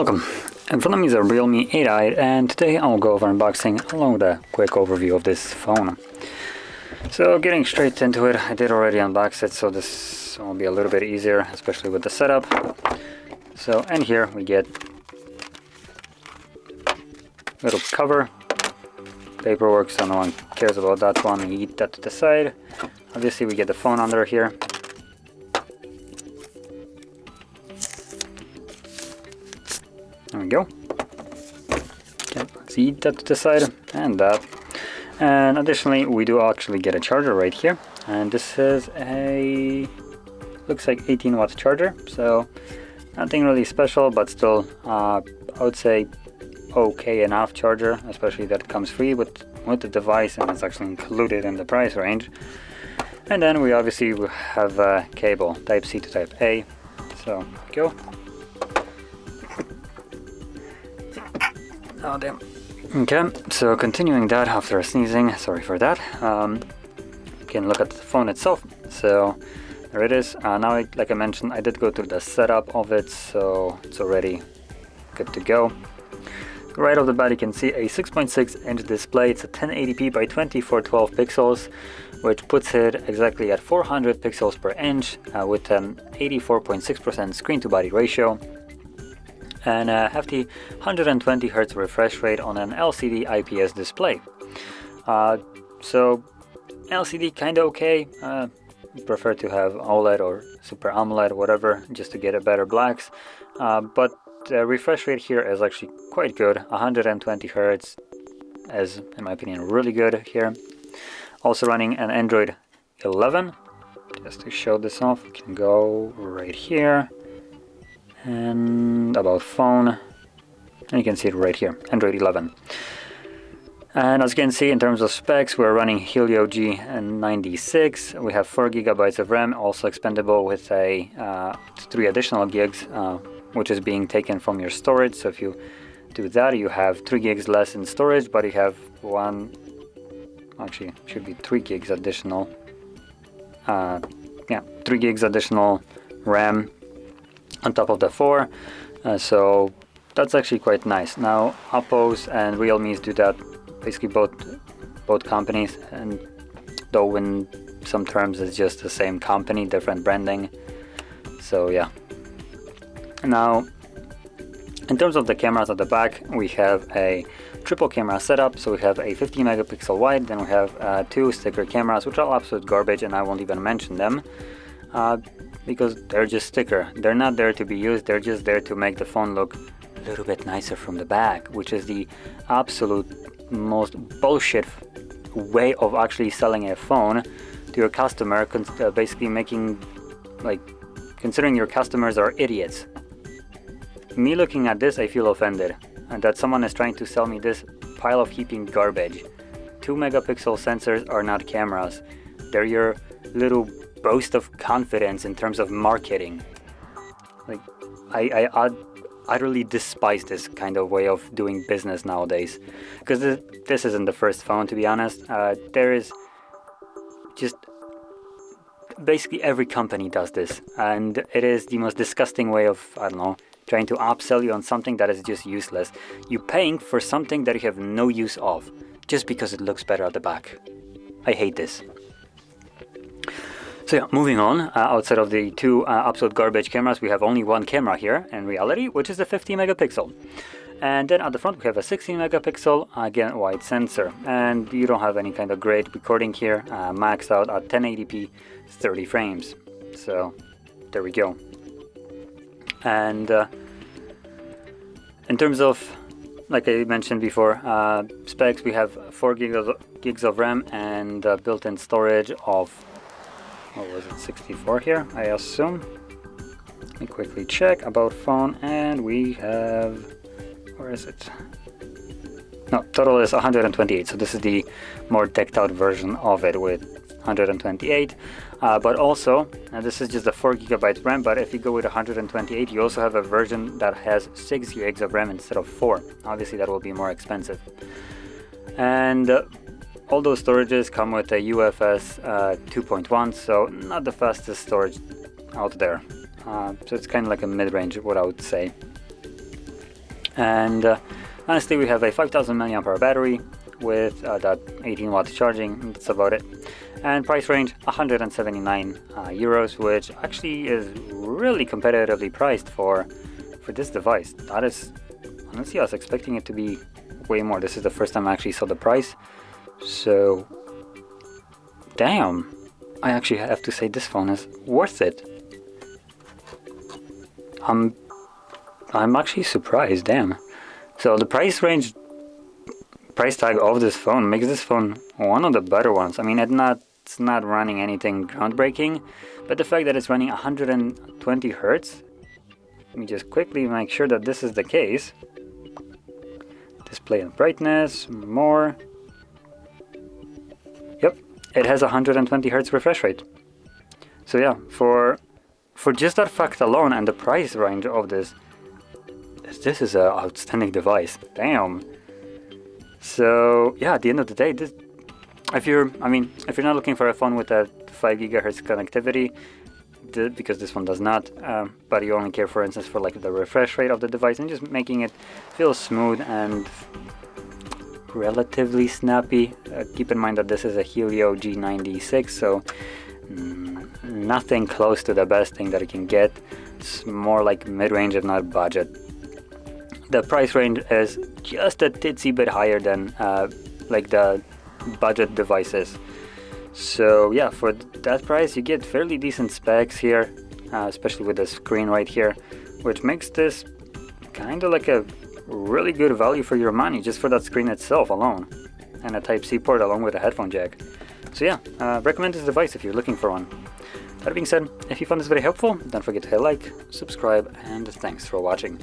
Welcome. In front of me is a Realme 8i, and today I'll go over unboxing along with a quick overview of this phone. So getting straight into it, I did already unbox it, so this will be a little bit easier, especially with the setup. So, and here we get a little cover, paperwork, so no one cares about that one, we eat that to the side. Obviously we get the phone under here. There we go. Okay, let's eat that to the side, and that. And additionally, we do actually get a charger right here. And this is a, looks like 18-watt charger. So nothing really special, but still, I would say okay enough charger, especially that it comes free with the device and it's actually included in the price range. And then we obviously have a cable, type C to type A. So go. Oh damn. Okay, so continuing that after sneezing, sorry for that. You can look at the phone itself. So there it is. Now, like I mentioned, I did go through the setup of it, so it's already good to go. Right off the bat, you can see a 6.6-inch display. It's a 1080p by 2412 pixels, which puts it exactly at 400 pixels per inch with an 84.6% screen-to-body ratio. And a hefty 120 Hz refresh rate on an LCD IPS display. So LCD kinda okay. Prefer to have OLED or Super AMOLED, whatever, just to get a better blacks. But the refresh rate here is actually quite good. 120 Hz is, in my opinion, really good here. Also running an Android 11. Just to show this off, we can go right here. And about phone, and you can see it right here, Android 11. And as you can see, in terms of specs, we're running Helio G96. We have 4 GB of RAM, also expandable with a 3 additional gigs, which is being taken from your storage. So if you do that, you have 3 gigs less in storage, but you have actually should be 3 gigs additional. 3 gigs additional RAM on top of the 4, so that's actually quite nice. Now Oppos and Realme's do that, basically both companies, and though in some terms it's just the same company, different branding. So yeah. Now in terms of the cameras at the back, we have a triple camera setup. So we have a 50 megapixel wide, then we have 2 sticker cameras, which are absolute garbage, and I won't even mention them. Because they're just sticker. They're not there to be used, they're just there to make the phone look a little bit nicer from the back, which is the absolute most bullshit way of actually selling a phone to your customer, basically making, like, considering your customers are idiots. Me looking at this, I feel offended, and that someone is trying to sell me this pile of heaping garbage. 2 megapixel sensors are not cameras, they're your little boast of confidence in terms of marketing. Like, I utterly despise this kind of way of doing business nowadays, because this isn't the first phone, to be honest. There is just basically every company does this, and it is the most disgusting way of, I don't know, trying to upsell you on something that is just useless. You're paying for something that you have no use of just because it looks better at the back. I hate this. So yeah, moving on, outside of the 2 absolute garbage cameras, we have only 1 camera here in reality, which is a 50 megapixel. And then at the front we have a 16 megapixel, again, wide sensor. And you don't have any kind of great recording here, maxed out at 1080p 30 frames. So there we go. And in terms of, like I mentioned before, specs, we have 4 gigs of RAM and built-in storage of, what was it, 64 here, I assume. Let me quickly check about phone, and we have, where is it? No, total is 128, so this is the more decked out version of it with 128. But also, and this is just the 4 GB RAM, but if you go with 128, you also have a version that has 6 gigs of RAM instead of 4. Obviously that will be more expensive. And all those storages come with a UFS 2.1, so not the fastest storage out there. So it's kind of like a mid-range, what I would say. And honestly, we have a 5000 mAh battery with that 18 watt charging. That's about it. And price range 179 euros, which actually is really competitively priced for this device. That is, honestly, I was expecting it to be way more. This is the first time I actually saw the price. So, damn, I actually have to say this phone is worth it. I'm actually surprised, damn. So the price tag of this phone makes this phone one of the better ones. I mean, it's not running anything groundbreaking, but the fact that it's running 120 Hertz, let me just quickly make sure that this is the case. Display and brightness, more. Yep, it has 120 Hertz refresh rate. So yeah, for just that fact alone and the price range of this is an outstanding device. Damn. So yeah, at the end of the day, if you're not looking for a phone with a 5 GHz connectivity, because this one does not, but you only care, for instance, for like the refresh rate of the device and just making it feel smooth and relatively snappy. Keep in mind that this is a Helio G96, so nothing close to the best thing that you can get. It's more like mid-range, if not budget. The price range is just a titsy bit higher than like the budget devices. So yeah, for that price you get fairly decent specs here, especially with the screen right here, which makes this kind of like a really good value for your money just for that screen itself alone, and a Type-C port along with a headphone jack. So yeah, recommend this device if you're looking for one. That being said, if you found this very helpful, don't forget to hit like, subscribe, and thanks for watching.